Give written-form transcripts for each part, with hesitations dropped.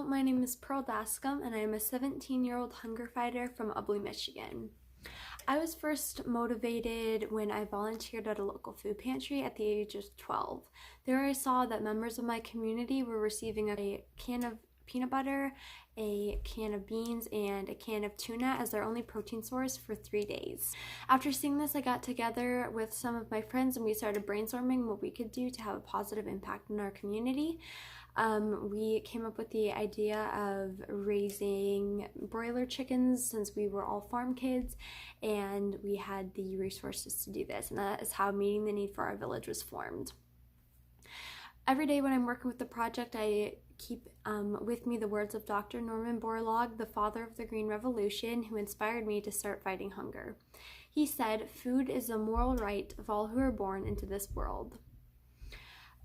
Hello, my name is Pearl Dascom, and I am a 17-year-old hunger fighter from Ubly, Michigan. I was first motivated when I volunteered at a local food pantry at the age of 12. There I saw that members of my community were receiving a can of peanut butter, a can of beans, and a can of tuna as their only protein source for 3 days. After seeing this, I got together with some of my friends and we started brainstorming what we could do to have a positive impact in our community. We came up with the idea of raising broiler chickens since we were all farm kids and we had the resources to do this, and that is how Meeting the Need for Our Village was formed. Every day when I'm working with the project, I keep with me the words of Dr. Norman Borlaug, the father of the Green Revolution, who inspired me to start fighting hunger. He said, "Food is a moral right of all who are born into this world."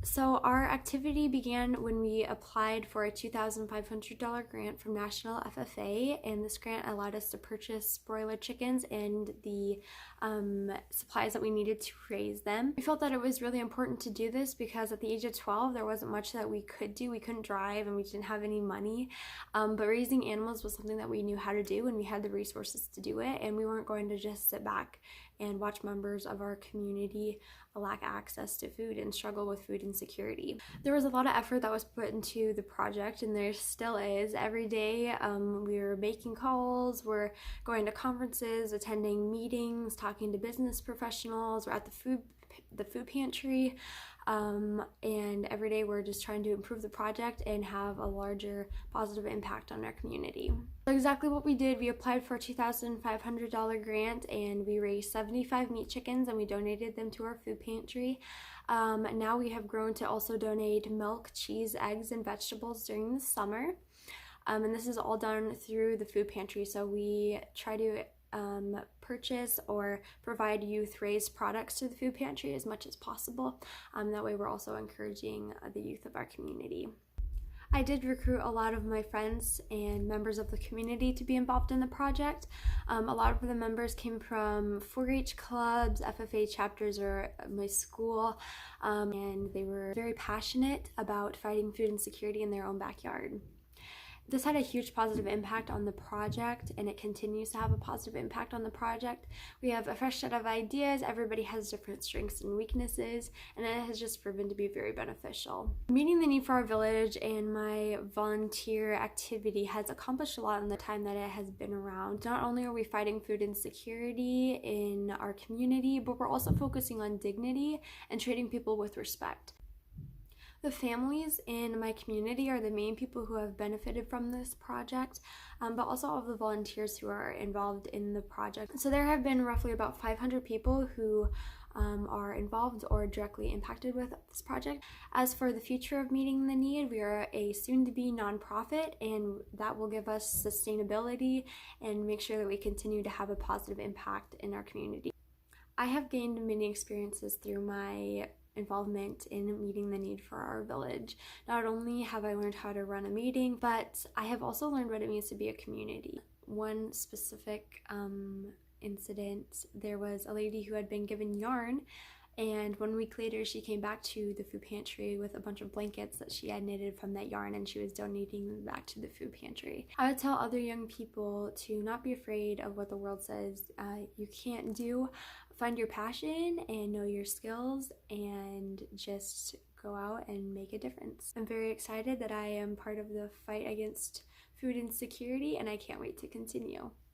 So our activity began when we applied for a $2,500 grant from National FFA, and this grant allowed us to purchase broiler chickens and the supplies that we needed to raise them. We felt that it was really important to do this because at the age of 12 there wasn't much that we could do. We couldn't drive and we didn't have any money, but raising animals was something that we knew how to do and we had the resources to do it, and we weren't going to just sit back and watch members of our community lack access to food and struggle with food insecurity. There was a lot of effort that was put into the project, and there still is. Every day we're making calls, we're going to conferences, attending meetings, talking to business professionals, we're at the food pantry, and every day we're just trying to improve the project and have a larger positive impact on our community. So exactly what we did, we applied for a $2,500 grant and we raised 75 meat chickens and we donated them to our food pantry. Now we have grown to also donate milk, cheese, eggs, and vegetables during the summer. And this is all done through the food pantry, so we try to purchase or provide youth-raised products to the food pantry as much as possible. That way we're also encouraging the youth of our community. I did recruit a lot of my friends and members of the community to be involved in the project. A lot of the members came from 4-H clubs, FFA chapters, or my school, and they were very passionate about fighting food insecurity in their own backyard. This had a huge positive impact on the project, and it continues to have a positive impact on the project. We have a fresh set of ideas, everybody has different strengths and weaknesses, and it has just proven to be very beneficial. Meeting the Need for Our Village and my volunteer activity has accomplished a lot in the time that it has been around. Not only are we fighting food insecurity in our community, but we're also focusing on dignity and treating people with respect. The families in my community are the main people who have benefited from this project, but also all of the volunteers who are involved in the project. So there have been roughly about 500 people who are involved or directly impacted with this project. As for the future of Meeting the Need, we are a soon-to-be nonprofit, and that will give us sustainability and make sure that we continue to have a positive impact in our community. I have gained many experiences through my involvement in Meeting the Need for Our Village. Not only have I learned how to run a meeting, but I have also learned what it means to be a community. One specific incident, there was a lady who had been given yarn, and 1 week later she came back to the food pantry with a bunch of blankets that she had knitted from that yarn, and she was donating them back to the food pantry. I would tell other young people to not be afraid of what the world says you can't do. Find your passion and know your skills and just go out and make a difference. I'm very excited that I am part of the fight against food insecurity, and I can't wait to continue.